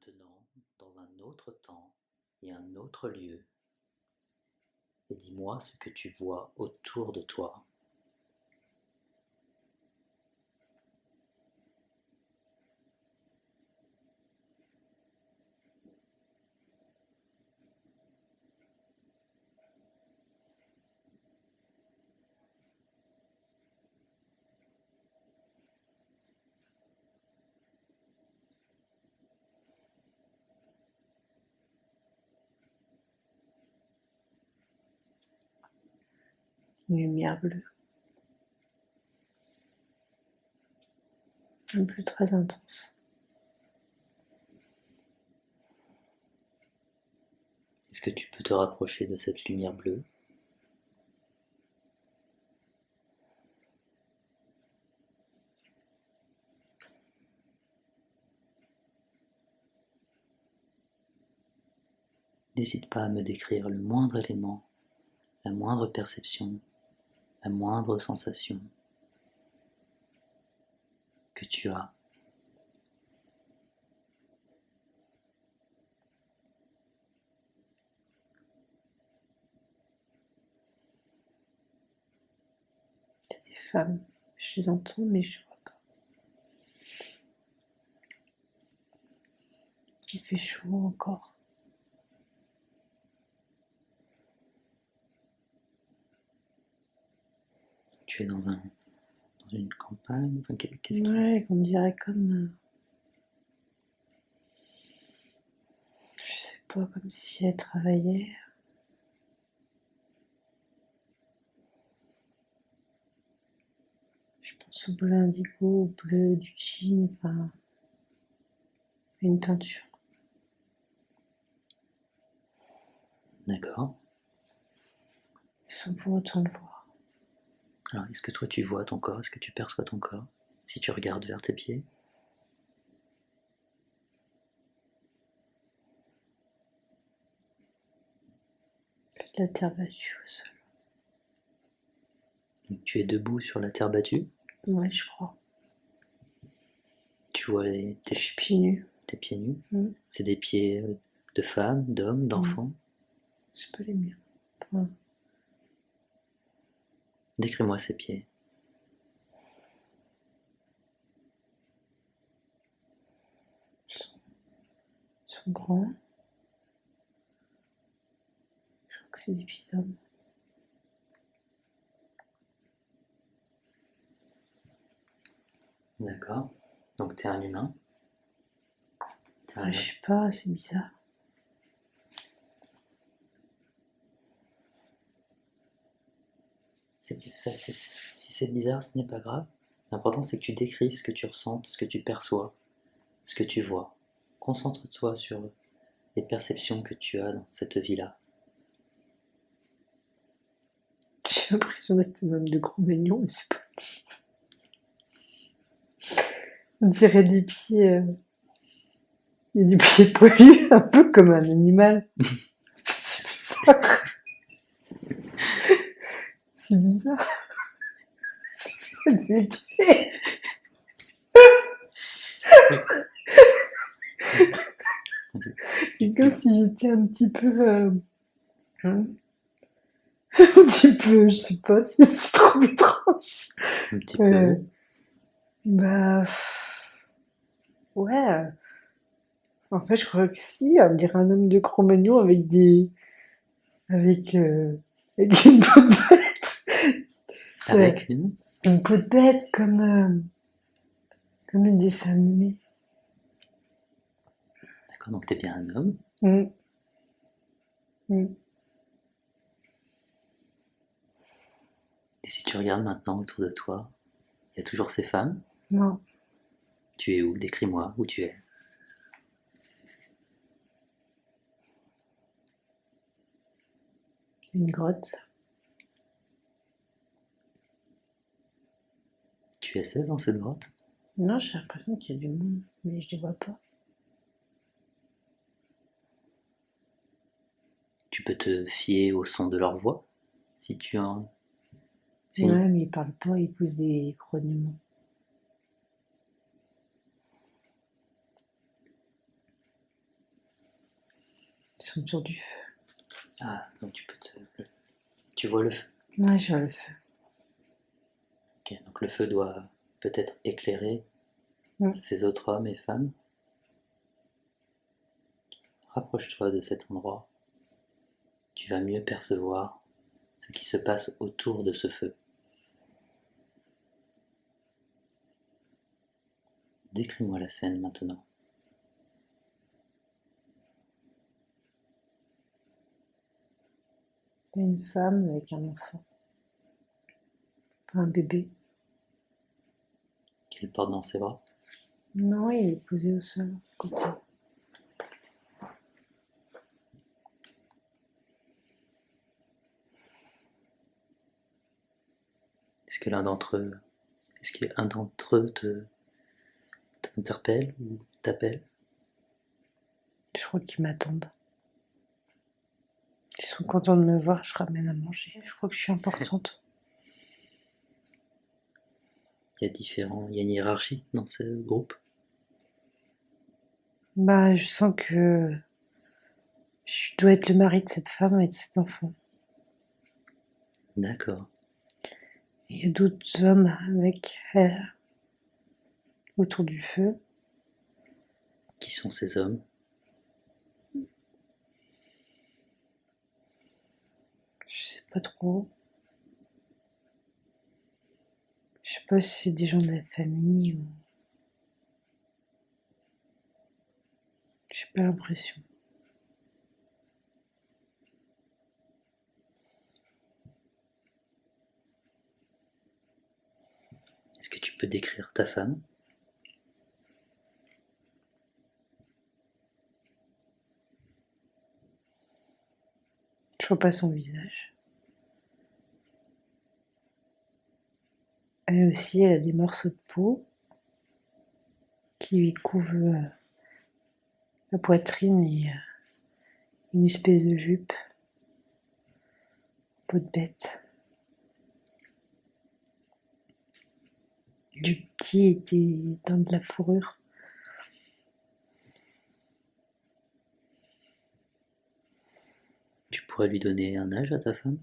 maintenant dans un autre temps et un autre lieu et dis-moi ce que tu vois autour de toi. Une lumière bleue. Un bleu très intense. Est-ce que tu peux te rapprocher de cette lumière bleue? N'hésite pas à me décrire le moindre élément, la moindre perception, la moindre sensation que tu as. C'est des femmes. Je les entends, mais je ne vois pas. Il fait chaud encore. Tu es dans une campagne, enfin, qu'est-ce qui... Ouais, on dirait comme... je sais pas, comme si elle travaillait. Je pense au bleu indigo, au bleu du jean, enfin... une teinture. D'accord. Sans pour autant le voir. Alors, est-ce que toi tu vois ton corps? Est-ce que tu perçois ton corps? Si tu regardes vers tes pieds? La terre battue au sol. Donc, tu es debout sur la terre battue? Ouais, je crois. Tu vois Je suis pieds nus. tes pieds nus? Mm. C'est des pieds de femmes, d'hommes, d'enfants? C'est pas les miens. Enfin, Décris-moi ces pieds. ils sont grands. Je crois que c'est des pieds d'hommes. D'accord. Donc tu es un humain. Je sais pas, c'est bizarre. Si c'est bizarre, ce n'est pas grave. L'important c'est que tu décrives ce que tu ressens, ce que tu perçois, ce que tu vois. Concentre-toi sur les perceptions que tu as dans cette vie-là. J'ai l'impression d'être un homme de Cro-Magnon, mais c'est pas. On dirait des pieds. Il y a des pieds poilus, un peu comme un animal. C'est bizarre. C'est bizarre. Des pieds. C'est comme si j'étais un petit peu. Un petit peu, je sais pas si c'est trop étrange. Un petit peu. Bah. Ouais. En fait, je crois que si, on dirait un homme de Cro-Magnon avec des. Avec une peau de bête. Avec une. Une peau de bête comme une dessin animé. D'accord, donc t'es bien un homme. Mm. Mm. Et si tu regardes maintenant autour de toi, il y a toujours ces femmes. Non. Tu es où? Décris-moi où tu es. Une grotte. Tu es seul dans cette grotte? Non, j'ai l'impression qu'il y a du monde, mais je les vois pas. Tu peux te fier au son de leur voix si tu en... Si... Ouais, mais ils parlent pas, ils poussent des grognements. sont autour du feu. Ah, donc tu vois le feu. Ouais, je vois le feu. Ok, donc le feu doit peut-être éclairer Mm. ces autres hommes et femmes. Rapproche-toi de cet endroit. Tu vas mieux percevoir ce qui se passe autour de ce feu. Décris-moi la scène maintenant. Il y a une femme avec un enfant, enfin, un bébé. Qu'elle porte dans ses bras. Non, il est posé au sol, à côté. Est-ce que un d'entre eux t'interpelle ou t'appelle? Je crois qu'ils m'attendent. Ils sont contents de me voir, je ramène à manger. Je crois que je suis importante. Il y a une hiérarchie dans ce groupe. Bah, je sens que je dois être le mari de cette femme et de cet enfant. D'accord. Il y a d'autres hommes avec elle autour du feu. Qui sont ces hommes? Je sais pas trop. Je sais pas si c'est des gens de la famille ou... J'ai pas l'impression. Est-ce que tu peux décrire ta femme? Je vois pas son visage. Elle aussi, elle a des morceaux de peau qui lui couvrent la poitrine et une espèce de jupe, peau de bête. Du petit était dans de la fourrure. Tu pourrais lui donner un âge à ta femme?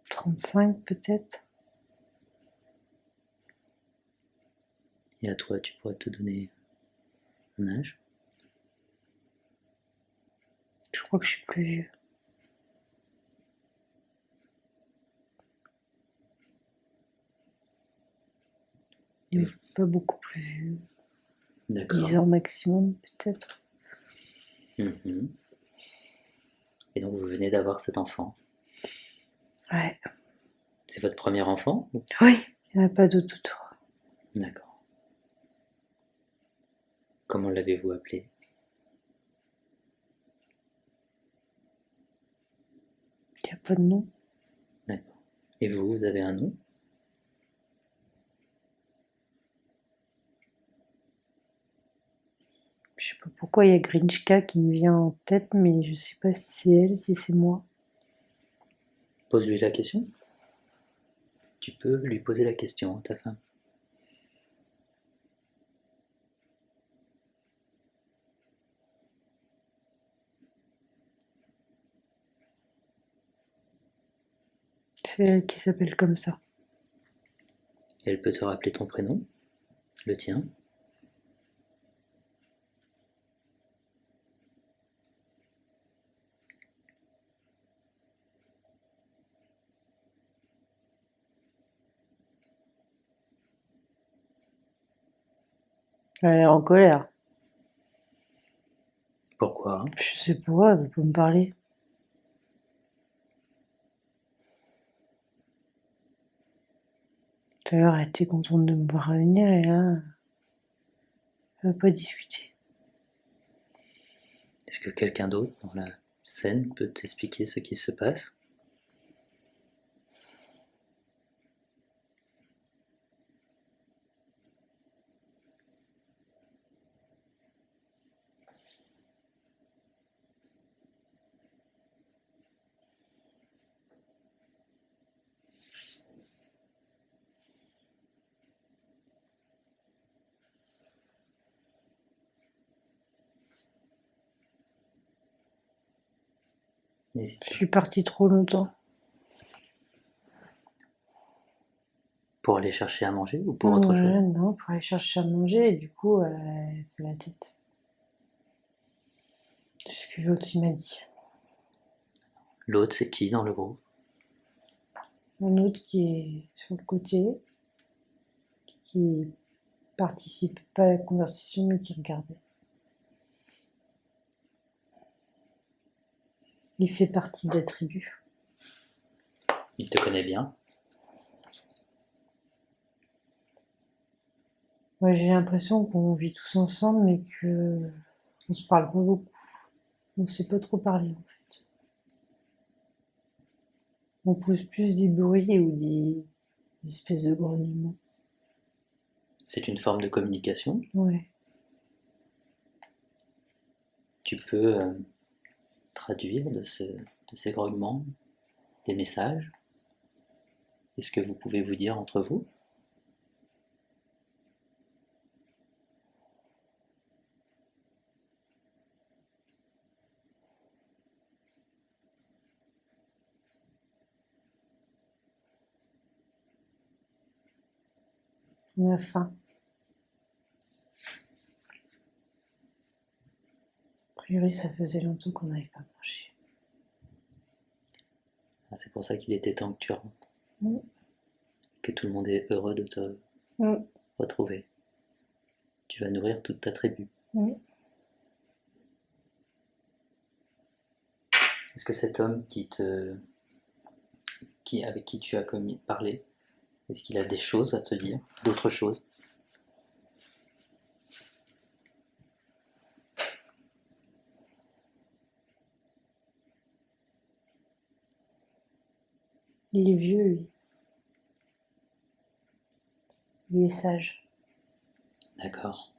35 peut-être. Et à toi, tu pourrais te donner un âge? Je crois que je suis plus vieux. Mais pas beaucoup plus vieux. D'accord. 10 ans maximum peut-être. Mhm. Et donc vous venez d'avoir cet enfant. Ouais. C'est votre premier enfant? Oui, il n'y en a pas d'autre autour. D'accord. Comment l'avez-vous appelé? Il n'y a pas de nom. D'accord. Et vous avez un nom? Je sais pas pourquoi il y a Grinchka qui me vient en tête, mais je sais pas si c'est elle, si c'est moi. Pose-lui la question. Tu peux lui poser la question à ta femme. C'est elle qui s'appelle comme ça. Et elle peut te rappeler ton prénom, le tien. Elle est en colère. Pourquoi? Je sais pas, elle veut pas me parler. Tout à l'heure, elle était contente de me voir revenir et là, elle veut pas discuter. Est-ce que quelqu'un d'autre dans la scène peut t'expliquer ce qui se passe? N'hésite Je pas. suis partie trop longtemps. Pour aller chercher à manger ou pour autre chose? Ouais, non, pour aller chercher à manger, et du coup, elle fait la tête. C'est ce que l'autre il m'a dit. L'autre, c'est qui dans le groupe? Un autre qui est sur le côté, qui participe pas à la conversation, mais qui regardait. Il fait partie de la tribu. Il te connaît bien? Moi, j'ai l'impression qu'on vit tous ensemble, mais que on se parle pas beaucoup. On sait pas trop parler, en fait. On pousse plus des bruits ou des espèces de grognements. C'est une forme de communication. Ouais. Tu peux traduire de ces grognements des messages. Est-ce que vous pouvez vous dire entre vous? On a faim. A priori, ça faisait longtemps qu'on n'avait pas mangé. Ah, c'est pour ça qu'il était temps que tu rentres, Mm. que tout le monde est heureux de te Mm. retrouver. Tu vas nourrir toute ta tribu. Mm. Est-ce que cet homme avec qui tu as parlé, est-ce qu'il a des choses à te dire, d'autres choses? Il est vieux, lui. Il est sage. D'accord.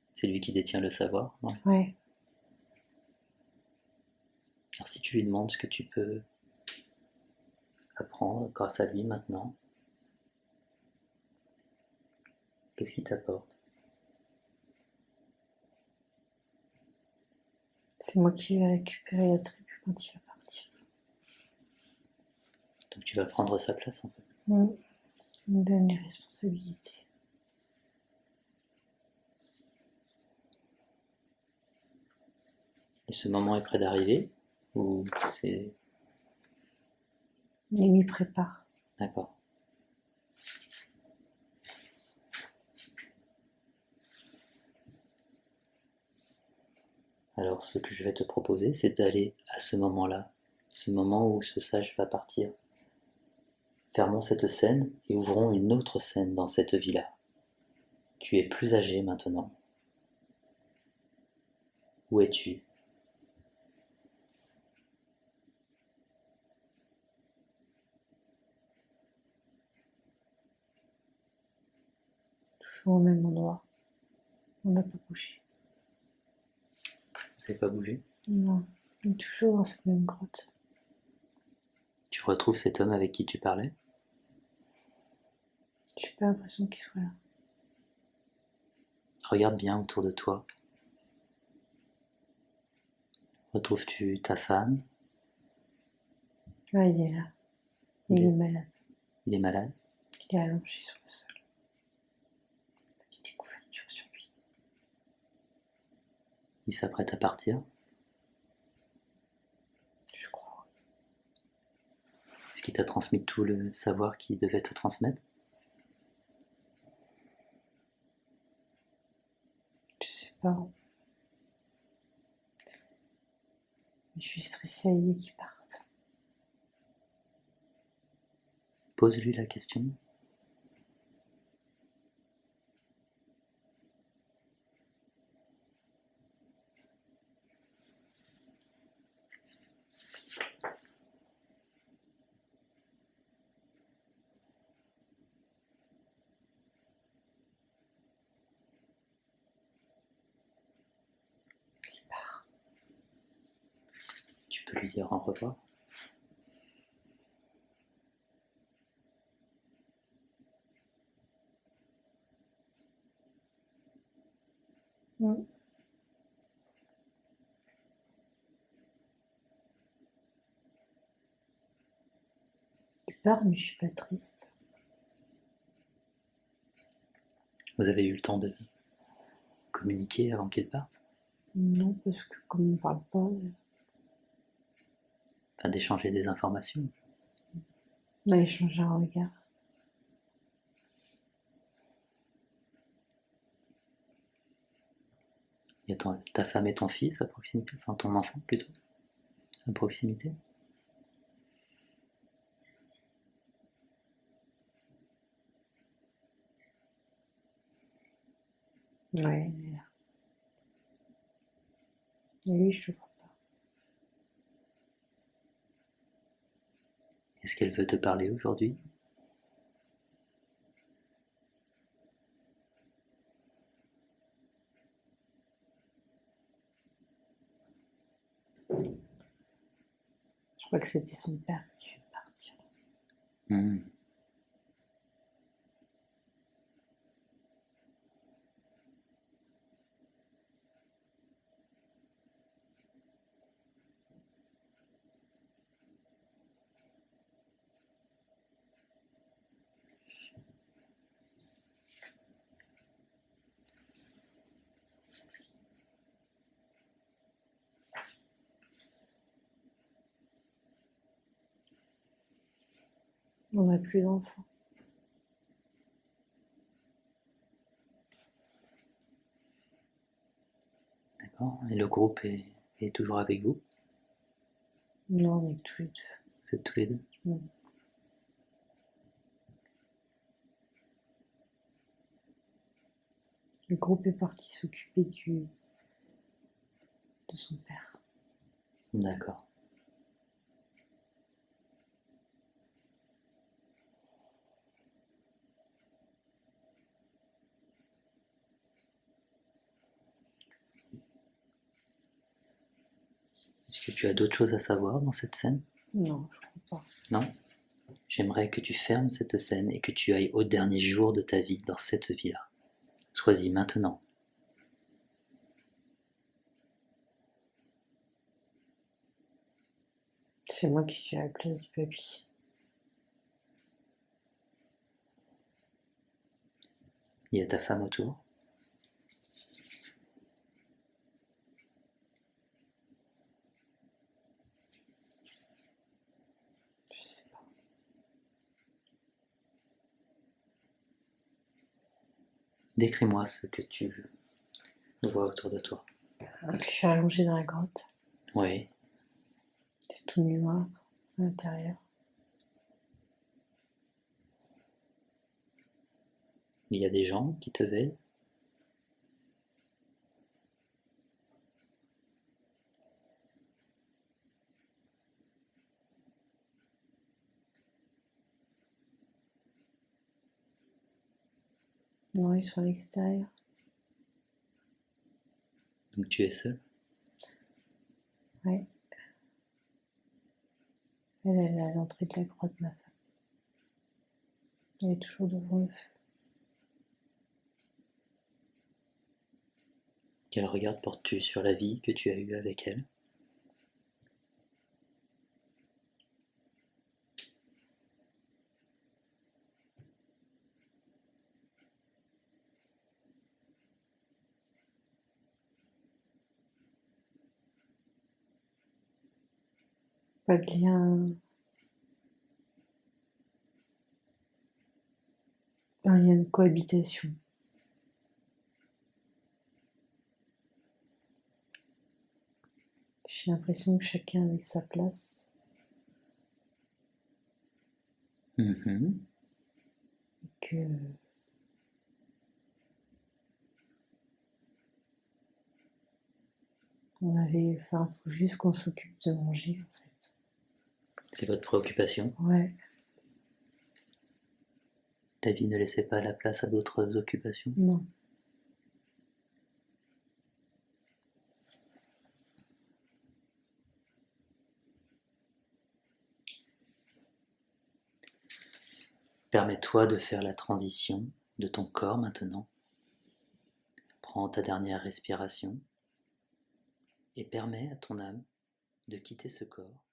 C'est lui qui détient le savoir. Ouais. Ouais. Alors si tu lui demandes ce que tu peux apprendre grâce à lui maintenant, qu'est-ce qu'il t'apporte? C'est moi qui vais récupérer la tribu quand il va partir. Donc tu vas prendre sa place en fait. Mm. Il me donne les responsabilités. Et ce moment est près d'arriver? Ou c'est... Il m'y prépare. D'accord. Alors ce que je vais te proposer, c'est d'aller à ce moment-là, ce moment où ce sage va partir. Fermons cette scène et ouvrons une autre scène dans cette villa. Tu es plus âgé maintenant. Où es-tu? Toujours au même endroit. On n'a pas bougé. Vous n'avez pas bougé? Non. On est toujours dans cette même grotte. Tu retrouves cet homme avec qui tu parlais? J'ai pas l'impression qu'il soit là. Regarde bien autour de toi. Retrouves-tu ta femme? Ah, il est là. Il est malade. Il est malade? Il est allongé sur le sol. Il a des couvertures sur lui. Il s'apprête à partir? Je crois. Est-ce qu'il t'a transmis tout le savoir qu'il devait te transmettre? Je sais pas. Mais je suis stressée à l'idée qu'il parte. Pose-lui la question. Il part. Tu peux lui dire au revoir. Mm. peur, mais je suis pas triste. Vous avez eu le temps de communiquer avant qu'il parte? Non, parce que comme on parle pas, Enfin, d'échanger des informations. on a échangé un regard. Il y a ta femme et ton fils à proximité, enfin ton enfant plutôt, à proximité. Ouais, mais lui, je le vois pas. Est-ce qu'elle veut te parler aujourd'hui? Je crois que c'était son père qui vient de partir. Hmm. On n'a plus d'enfants. D'accord. Et le groupe est toujours avec vous? Non, on est tous les deux. Vous êtes tous les deux? Non. Le groupe est parti s'occuper de son père. D'accord. Est-ce que tu as d'autres choses à savoir dans cette scène? Non, je crois pas. Non? J'aimerais que tu fermes cette scène et que tu ailles au dernier jour de ta vie dans cette vie-là. Sois-y maintenant. C'est moi qui suis à la place du papy. Il y a ta femme autour. Je sais pas. Décris-moi ce que tu vois autour de toi. Je suis allongée dans la grotte. Oui. C'est tout noir à l'intérieur. Il y a des gens qui te veillent. Non, ils sont à l'extérieur. Donc tu es seul. Ouais. Elle est à l'entrée de la grotte, ma femme. Elle est toujours devant le feu. Quel regard portes-tu sur la vie que tu as eue avec elle? Pas de lien. Un lien de cohabitation. J'ai l'impression que chacun avec sa place. Mhm. Et que enfin, faut juste qu'on s'occupe de manger, en fait. C'est votre préoccupation. Ouais. La vie ne laissait pas la place à d'autres occupations. Non. Permets-toi de faire la transition de ton corps maintenant. Prends ta dernière respiration et permets à ton âme de quitter ce corps